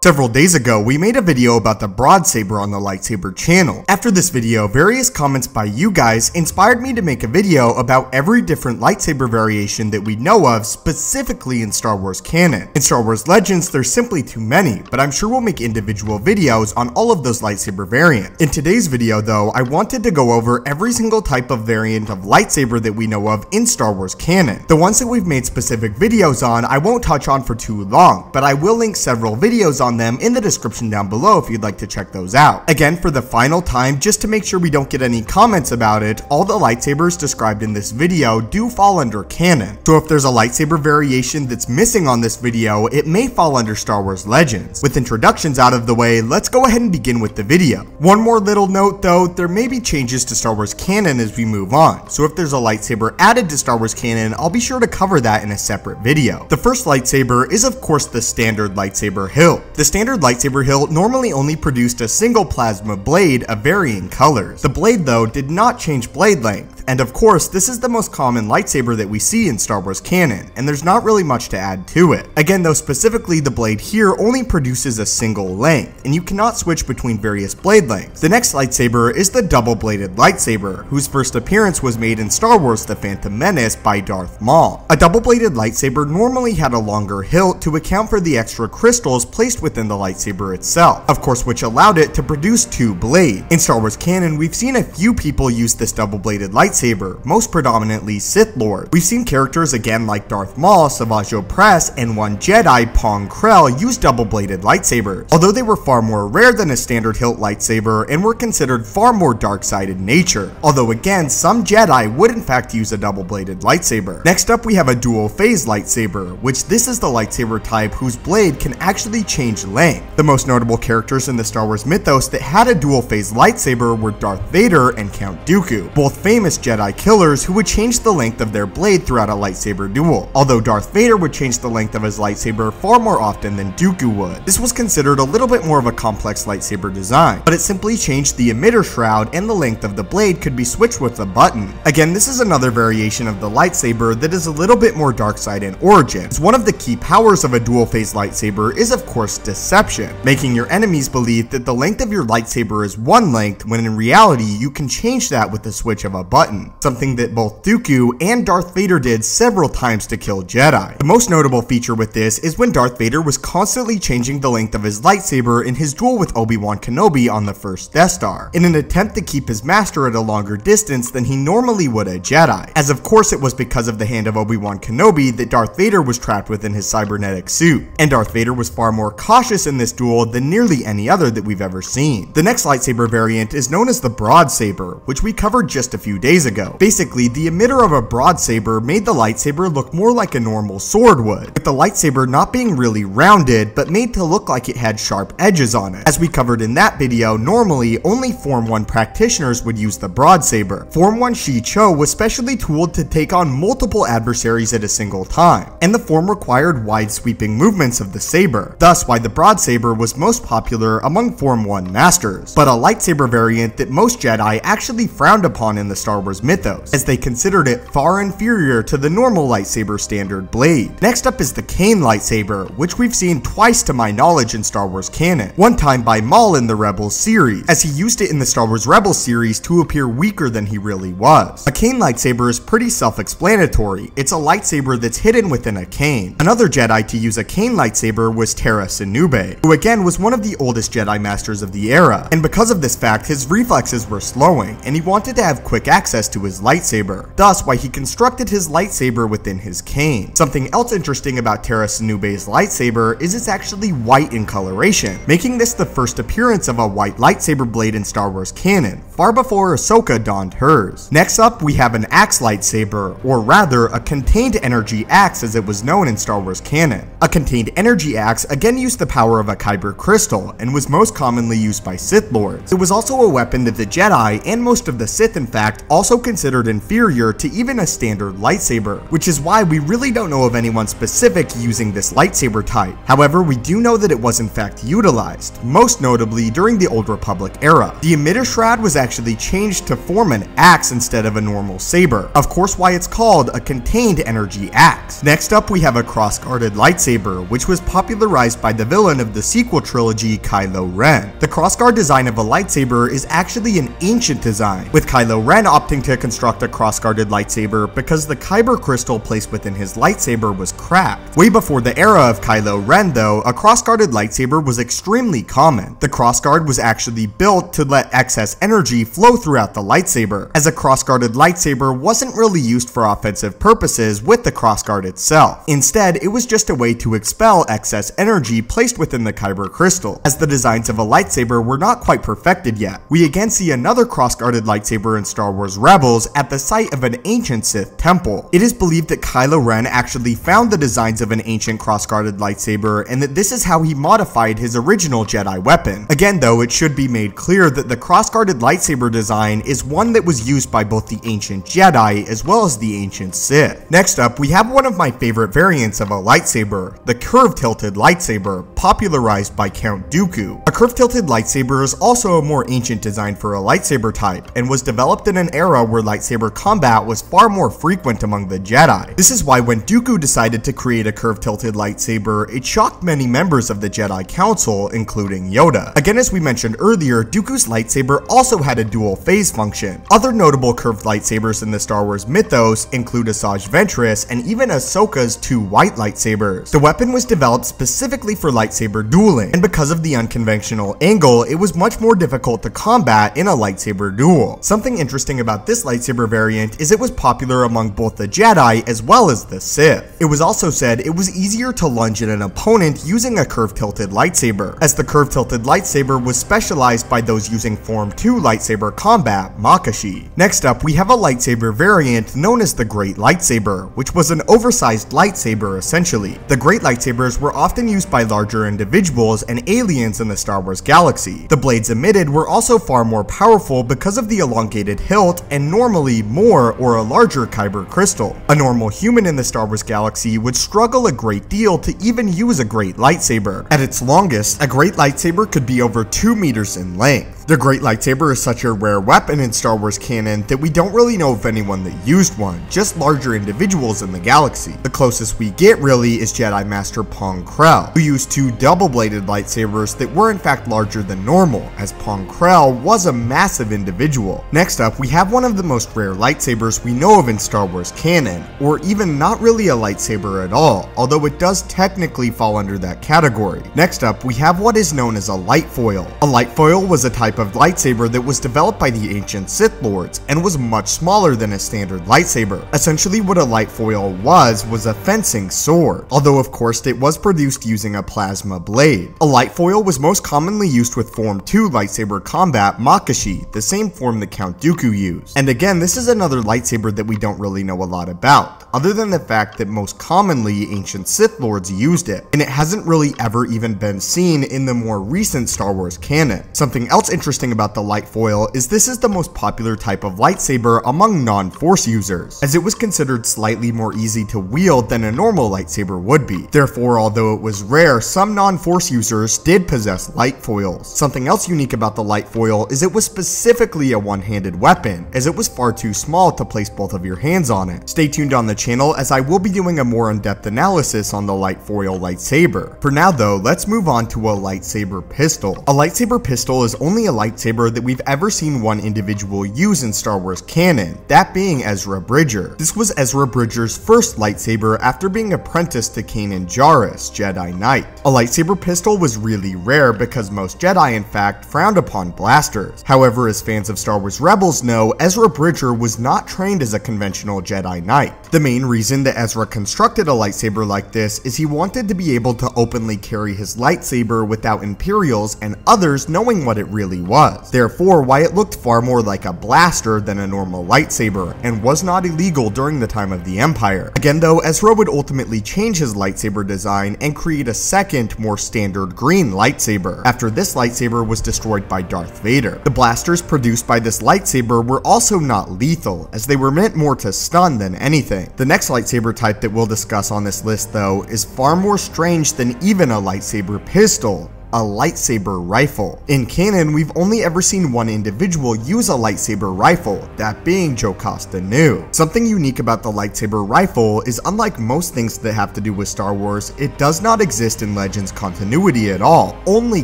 Several days ago, we made a video about the broadsaber on the Lightsaber channel. After this video, various comments by you guys inspired me to make a video about every different lightsaber variation that we know of, specifically in Star Wars canon. In Star Wars Legends, there's simply too many, but I'm sure we'll make individual videos on all of those lightsaber variants. In today's video though, I wanted to go over every single type of variant of lightsaber that we know of in Star Wars canon. The ones that we've made specific videos on, I won't touch on for too long, but I will link several videos on them in the description down below if you'd like to check those out. Again, for the final time, just to make sure we don't get any comments about it, all the lightsabers described in this video do fall under canon. So if there's a lightsaber variation that's missing on this video, it may fall under Star Wars Legends. With introductions out of the way, let's go ahead and begin with the video. One more little note though, there may be changes to Star Wars canon as we move on, so if there's a lightsaber added to Star Wars canon, I'll be sure to cover that in a separate video. The first lightsaber is of course the standard lightsaber hilt. The standard lightsaber hilt normally only produced a single plasma blade of varying colors. The blade though did not change blade length, and of course this is the most common lightsaber that we see in Star Wars canon, and there's not really much to add to it. Again though, specifically the blade here only produces a single length, and you cannot switch between various blade lengths. The next lightsaber is the double-bladed lightsaber, whose first appearance was made in Star Wars The Phantom Menace by Darth Maul. A double-bladed lightsaber normally had a longer hilt to account for the extra crystals placed within the lightsaber itself, of course, which allowed it to produce two blades. In Star Wars canon, we've seen a few people use this double-bladed lightsaber, most predominantly Sith Lords. We've seen characters again like Darth Maul, Savage Opress, and one Jedi, Pong Krell, use double-bladed lightsabers, although they were far more rare than a standard hilt lightsaber and were considered far more dark-sided in nature, although again, some Jedi would in fact use a double-bladed lightsaber. Next up, we have a dual-phase lightsaber, which this is the lightsaber type whose blade can actually change length. The most notable characters in the Star Wars mythos that had a dual-phase lightsaber were Darth Vader and Count Dooku, both famous Jedi killers who would change the length of their blade throughout a lightsaber duel, although Darth Vader would change the length of his lightsaber far more often than Dooku would. This was considered a little bit more of a complex lightsaber design, but it simply changed the emitter shroud and the length of the blade could be switched with a button. Again, this is another variation of the lightsaber that is a little bit more dark side in origin, as one of the key powers of a dual-phase lightsaber is of course deception, making your enemies believe that the length of your lightsaber is one length when in reality you can change that with the switch of a button, something that both Dooku and Darth Vader did several times to kill Jedi. The most notable feature with this is when Darth Vader was constantly changing the length of his lightsaber in his duel with Obi-Wan Kenobi on the first Death Star, in an attempt to keep his master at a longer distance than he normally would a Jedi, as of course it was because of the hand of Obi-Wan Kenobi that Darth Vader was trapped within his cybernetic suit, and Darth Vader was far more cautious in this duel than nearly any other that we've ever seen. The next lightsaber variant is known as the broadsaber, which we covered just a few days ago. Basically, the emitter of a broadsaber made the lightsaber look more like a normal sword would, with the lightsaber not being really rounded, but made to look like it had sharp edges on it. As we covered in that video, normally only Form 1 practitioners would use the broadsaber. Form 1 Shi-Cho was specially tooled to take on multiple adversaries at a single time, and the form required wide sweeping movements of the saber, thus why the broadsaber was most popular among Form 1 masters, but a lightsaber variant that most Jedi actually frowned upon in the Star Wars mythos, as they considered it far inferior to the normal lightsaber standard blade. Next up is the cane lightsaber, which we've seen twice to my knowledge in Star Wars canon, one time by Maul in the Rebels series, as he used it in the Star Wars Rebels series to appear weaker than he really was. A cane lightsaber is pretty self-explanatory. It's a lightsaber that's hidden within a cane. Another Jedi to use a cane lightsaber was Terra Sinube, who again was one of the oldest Jedi Masters of the era, and because of this fact, his reflexes were slowing, and he wanted to have quick access to his lightsaber, thus why he constructed his lightsaber within his cane. Something else interesting about Terra Sinube's lightsaber is it's actually white in coloration, making this the first appearance of a white lightsaber blade in Star Wars canon, far before Ahsoka donned hers. Next up, we have an axe lightsaber, or rather, a contained energy axe as it was known in Star Wars canon. A contained energy axe again used the power of a kyber crystal, and was most commonly used by Sith Lords. It was also a weapon that the Jedi, and most of the Sith in fact, also also considered inferior to even a standard lightsaber, which is why we really don't know of anyone specific using this lightsaber type. However, we do know that it was in fact utilized, most notably during the Old Republic era. The emitter shroud was actually changed to form an axe instead of a normal saber, of course why it's called a contained energy axe. Next up we have a cross-guarded lightsaber, which was popularized by the villain of the sequel trilogy, Kylo Ren. The crossguard design of a lightsaber is actually an ancient design, with Kylo Ren opting to construct a cross-guarded lightsaber because the kyber crystal placed within his lightsaber was cracked. Way before the era of Kylo Ren though, a cross-guarded lightsaber was extremely common. The crossguard was actually built to let excess energy flow throughout the lightsaber, as a cross-guarded lightsaber wasn't really used for offensive purposes with the crossguard itself. Instead, it was just a way to expel excess energy placed within the kyber crystal, as the designs of a lightsaber were not quite perfected yet. We again see another cross-guarded lightsaber in Star Wars Rebels at the site of an ancient Sith temple. It is believed that Kylo Ren actually found the designs of an ancient cross-guarded lightsaber, and that this is how he modified his original Jedi weapon. Again though, it should be made clear that the cross-guarded lightsaber design is one that was used by both the ancient Jedi as well as the ancient Sith. Next up, we have one of my favorite variants of a lightsaber, the curved-tilted lightsaber, popularized by Count Dooku. A curved-tilted lightsaber is also a more ancient design for a lightsaber type, and was developed in an era where lightsaber combat was far more frequent among the Jedi. This is why when Dooku decided to create a curved-tilted lightsaber, it shocked many members of the Jedi Council, including Yoda. Again, as we mentioned earlier, Dooku's lightsaber also had a dual phase function. Other notable curved lightsabers in the Star Wars mythos include Asajj Ventress and even Ahsoka's two white lightsabers. The weapon was developed specifically for lightsaber dueling, and because of the unconventional angle, it was much more difficult to combat in a lightsaber duel. Something interesting about this lightsaber variant is it was popular among both the Jedi as well as the Sith. It was also said it was easier to lunge at an opponent using a curved-tilted lightsaber, as the curved-tilted lightsaber was specialized by those using Form 2 lightsaber combat, Makashi. Next up, we have a lightsaber variant known as the Great Lightsaber, which was an oversized lightsaber essentially. The Great Lightsabers were often used by larger individuals and aliens in the Star Wars galaxy. The blades emitted were also far more powerful because of the elongated hilt and normally more or a larger kyber crystal. A normal human in the Star Wars galaxy would struggle a great deal to even use a Great Lightsaber. At its longest, a Great Lightsaber could be over 2 meters in length. The Great Lightsaber is such a rare weapon in Star Wars canon that we don't really know of anyone that used one, just larger individuals in the galaxy. The closest we get really is Jedi Master Pong Krell, who used 2 double-bladed lightsabers that were in fact larger than normal, as Pong Krell was a massive individual. Next up, we have one of the most rare lightsabers we know of in Star Wars canon, or even not really a lightsaber at all, although it does technically fall under that category. Next up, we have what is known as a Lightfoil. A Lightfoil was a type of lightsaber that was developed by the ancient Sith Lords and was much smaller than a standard lightsaber. Essentially what a Lightfoil was a fencing sword, although of course it was produced using a plasma blade. A Lightfoil was most commonly used with Form 2 lightsaber combat, Makashi, the same form that Count Dooku used. And again, this is another lightsaber that we don't really know a lot about, other than the fact that most commonly ancient Sith Lords used it, and it hasn't really ever even been seen in the more recent Star Wars canon. Something else interesting about the Lightfoil is this is the most popular type of lightsaber among non-Force users, as it was considered slightly more easy to wield than a normal lightsaber would be. Therefore, although it was rare, some non-Force users did possess Lightfoils. Something else unique about the Lightfoil is it was specifically a one-handed weapon, as it was far too small to place both of your hands on it. Stay tuned on the channel as I will be doing a more in-depth analysis on the Lightfoil lightsaber. For now though, let's move on to a lightsaber pistol. A lightsaber pistol is only a lightsaber that we've ever seen one individual use in Star Wars canon, that being Ezra Bridger. This was Ezra Bridger's first lightsaber after being apprenticed to Kanan Jarrus, Jedi Knight. A lightsaber pistol was really rare because most Jedi in fact frowned upon blasters. However, as fans of Star Wars Rebels know, Ezra Bridger was not trained as a conventional Jedi Knight. The main reason that Ezra constructed a lightsaber like this is he wanted to be able to openly carry his lightsaber without Imperials and others knowing what it really was, therefore why it looked far more like a blaster than a normal lightsaber, and was not illegal during the time of the Empire. Again though, Ezra would ultimately change his lightsaber design and create a second, more standard green lightsaber, after this lightsaber was destroyed by Darth Vader. The blasters produced by this lightsaber were also not lethal, as they were meant more to stun than anything. The next lightsaber type that we'll discuss on this list though is far more strange than even a lightsaber pistol. A lightsaber rifle. In canon, we've only ever seen one individual use a lightsaber rifle, that being Jocasta Nu. Something unique about the lightsaber rifle is, unlike most things that have to do with Star Wars, it does not exist in Legends continuity at all, only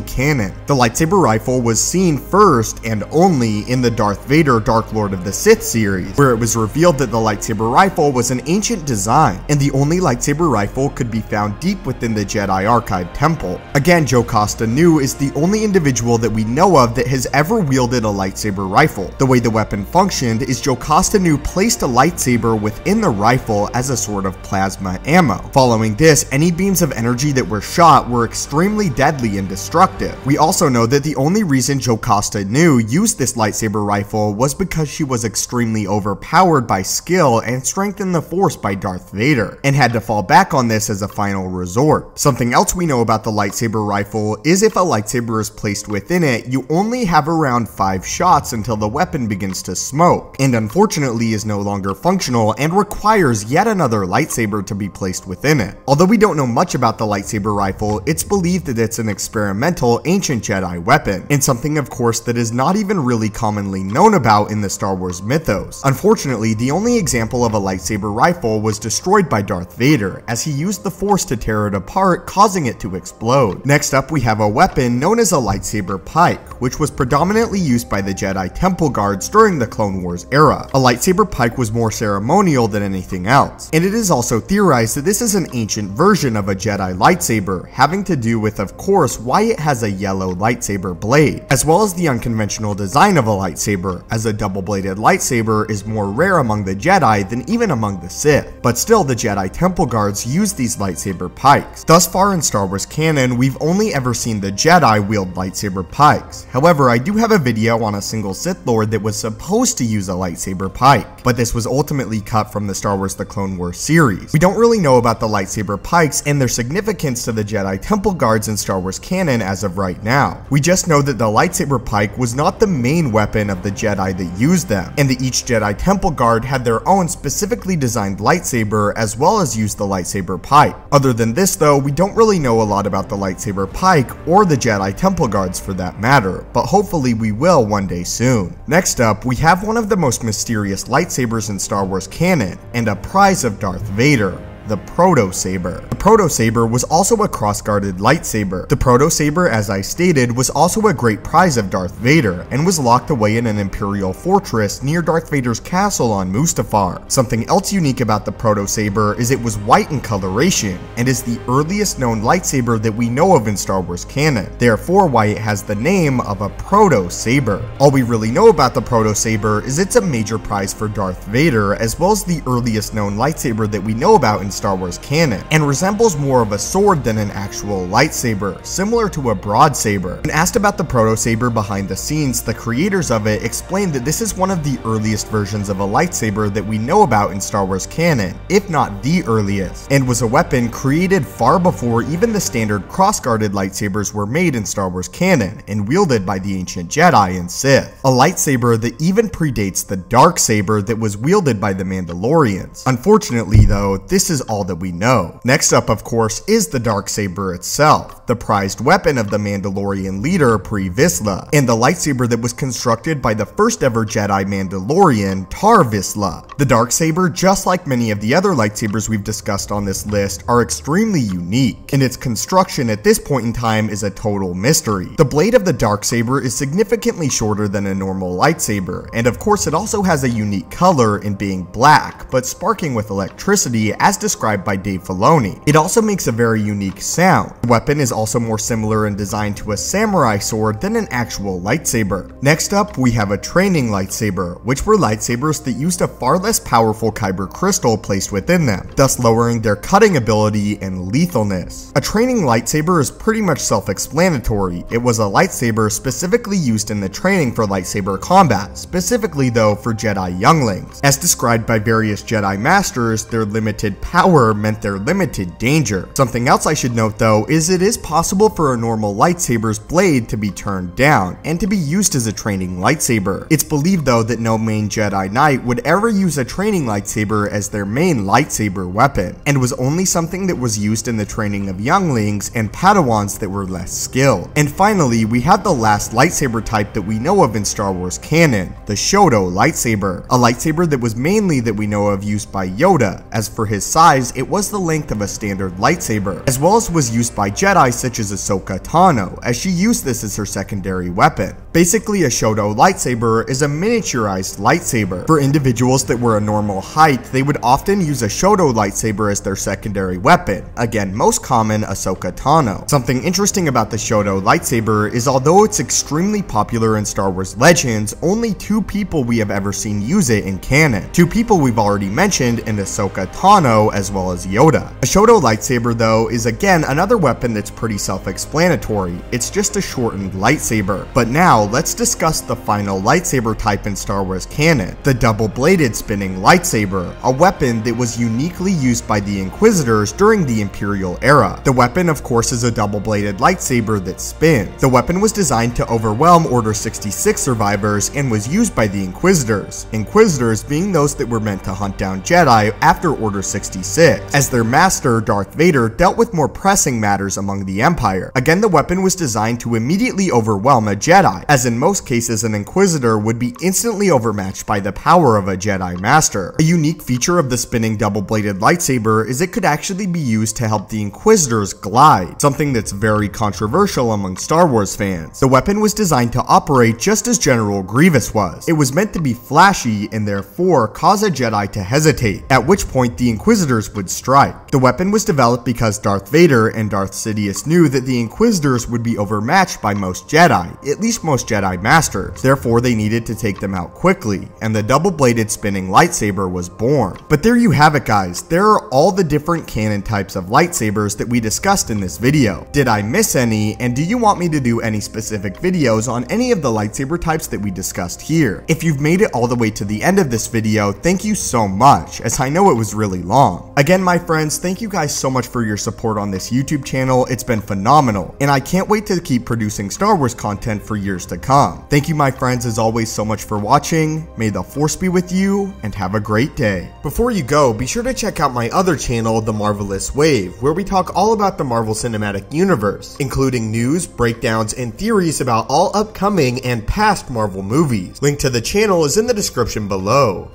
canon. The lightsaber rifle was seen first and only in the Darth Vader Dark Lord of the Sith series, where it was revealed that the lightsaber rifle was an ancient design, and the only lightsaber rifle could be found deep within the Jedi Archive Temple. Again, Jocasta Nu is the only individual that we know of that has ever wielded a lightsaber rifle. The way the weapon functioned is Jocasta Nu placed a lightsaber within the rifle as a sort of plasma ammo. Following this, any beams of energy that were shot were extremely deadly and destructive. We also know that the only reason Jocasta Nu used this lightsaber rifle was because she was extremely overpowered by skill and strength in the Force by Darth Vader, and had to fall back on this as a final resort. Something else we know about the lightsaber rifle is if a lightsaber is placed within it, you only have around 5 shots until the weapon begins to smoke, and unfortunately is no longer functional and requires yet another lightsaber to be placed within it. Although we don't know much about the lightsaber rifle, it's believed that it's an experimental ancient Jedi weapon, and something of course that is not even really commonly known about in the Star Wars mythos. Unfortunately, the only example of a lightsaber rifle was destroyed by Darth Vader, as he used the Force to tear it apart, causing it to explode. Next up, we have a weapon known as a Lightsaber Pike, which was predominantly used by the Jedi Temple Guards during the Clone Wars era. A Lightsaber Pike was more ceremonial than anything else, and it is also theorized that this is an ancient version of a Jedi lightsaber, having to do with, of course, why it has a yellow lightsaber blade, as well as the unconventional design of a lightsaber, as a double-bladed lightsaber is more rare among the Jedi than even among the Sith. But still, the Jedi Temple Guards use these lightsaber pikes. Thus far in Star Wars canon, we've only ever seen the Jedi wield lightsaber pikes. However, I do have a video on a single Sith Lord that was supposed to use a lightsaber pike, but this was ultimately cut from the Star Wars The Clone Wars series. We don't really know about the lightsaber pikes and their significance to the Jedi Temple Guards in Star Wars canon as of right now. We just know that the lightsaber pike was not the main weapon of the Jedi that used them, and that each Jedi Temple Guard had their own specifically designed lightsaber as well as used the lightsaber pike. Other than this though, we don't really know a lot about the lightsaber pike or the Jedi Temple Guards for that matter, but hopefully we will one day soon. Next up, we have one of the most mysterious lightsabers in Star Wars canon, and a prize of Darth Vader. The Proto Saber. The Proto Saber was also a cross-guarded lightsaber. The Proto Saber, as I stated, was also a great prize of Darth Vader, and was locked away in an Imperial fortress near Darth Vader's castle on Mustafar. Something else unique about the Proto Saber is it was white in coloration, and is the earliest known lightsaber that we know of in Star Wars canon, therefore why it has the name of a Proto Saber. All we really know about the Proto Saber is it's a major prize for Darth Vader, as well as the earliest known lightsaber that we know about in Star Wars canon, and resembles more of a sword than an actual lightsaber, similar to a broadsaber. When asked about the Proto Saber behind the scenes, the creators of it explained that this is one of the earliest versions of a lightsaber that we know about in Star Wars canon, if not the earliest, and was a weapon created far before even the standard cross-guarded lightsabers were made in Star Wars canon, and wielded by the ancient Jedi and Sith. A lightsaber that even predates the dark saber that was wielded by the Mandalorians. Unfortunately though, this is all that we know. Next up, of course, is the Darksaber itself, the prized weapon of the Mandalorian leader Pre Vizsla, and the lightsaber that was constructed by the first ever Jedi Mandalorian, Tar Vizsla. The Darksaber, just like many of the other lightsabers we've discussed on this list, are extremely unique, and its construction at this point in time is a total mystery. The blade of the Darksaber is significantly shorter than a normal lightsaber, and of course it also has a unique color in being black, but sparking with electricity as described described by Dave Filoni. It also makes a very unique sound. The weapon is also more similar in design to a samurai sword than an actual lightsaber. Next up, we have a training lightsaber, which were lightsabers that used a far less powerful kyber crystal placed within them, thus lowering their cutting ability and lethalness. A training lightsaber is pretty much self-explanatory. It was a lightsaber specifically used in the training for lightsaber combat, specifically though for Jedi younglings. As described by various Jedi masters, their limited power meant their limited danger. Something else I should note though is it is possible for a normal lightsaber's blade to be turned down and to be used as a training lightsaber. It's believed though that no main Jedi Knight would ever use a training lightsaber as their main lightsaber weapon, and was only something that was used in the training of younglings and Padawans that were less skilled. And finally, we have the last lightsaber type that we know of in Star Wars canon, the Shoto lightsaber, a lightsaber that was mainly that we know of used by Yoda. As for his size, it was the length of a standard lightsaber, as well as was used by Jedi such as Ahsoka Tano, as she used this as her secondary weapon. Basically, a Shoto lightsaber is a miniaturized lightsaber. For individuals that were a normal height, they would often use a Shoto lightsaber as their secondary weapon. Again, most common, Ahsoka Tano. Something interesting about the Shoto lightsaber is although it's extremely popular in Star Wars Legends, only 2 people we have ever seen use it in canon. 2 people we've already mentioned in Ahsoka Tano as well as Yoda. A Shoto lightsaber though is again another weapon that's pretty self-explanatory. It's just a shortened lightsaber. But now let's discuss the final lightsaber type in Star Wars canon, the double-bladed spinning lightsaber, a weapon that was uniquely used by the Inquisitors during the Imperial era. The weapon of course is a double-bladed lightsaber that spins. The weapon was designed to overwhelm Order 66 survivors and was used by the Inquisitors. Inquisitors being those that were meant to hunt down Jedi after Order 66, as their master Darth Vader dealt with more pressing matters among the Empire. Again, the weapon was designed to immediately overwhelm a Jedi, as in most cases an Inquisitor would be instantly overmatched by the power of a Jedi Master. A unique feature of the spinning double-bladed lightsaber is it could actually be used to help the Inquisitors glide, something that's very controversial among Star Wars fans. The weapon was designed to operate just as General Grievous was. It was meant to be flashy and therefore cause a Jedi to hesitate, at which point the Inquisitors would strike. The weapon was developed because Darth Vader and Darth Sidious knew that the Inquisitors would be overmatched by most Jedi, at least most Jedi Masters. Therefore, they needed to take them out quickly, and the double-bladed spinning lightsaber was born. But there you have it guys, there are all the different canon types of lightsabers that we discussed in this video. Did I miss any, and do you want me to do any specific videos on any of the lightsaber types that we discussed here? If you've made it all the way to the end of this video, thank you so much, as I know it was really long. Again, my friends, thank you guys so much for your support on this YouTube channel. It's been phenomenal, and I can't wait to keep producing Star Wars content for years to come. Thank you, my friends, as always, so much for watching. May the Force be with you, and have a great day. Before you go, be sure to check out my other channel, The Marvelous Wave, where we talk all about the Marvel Cinematic Universe, including news, breakdowns, and theories about all upcoming and past Marvel movies. Link to the channel is in the description below.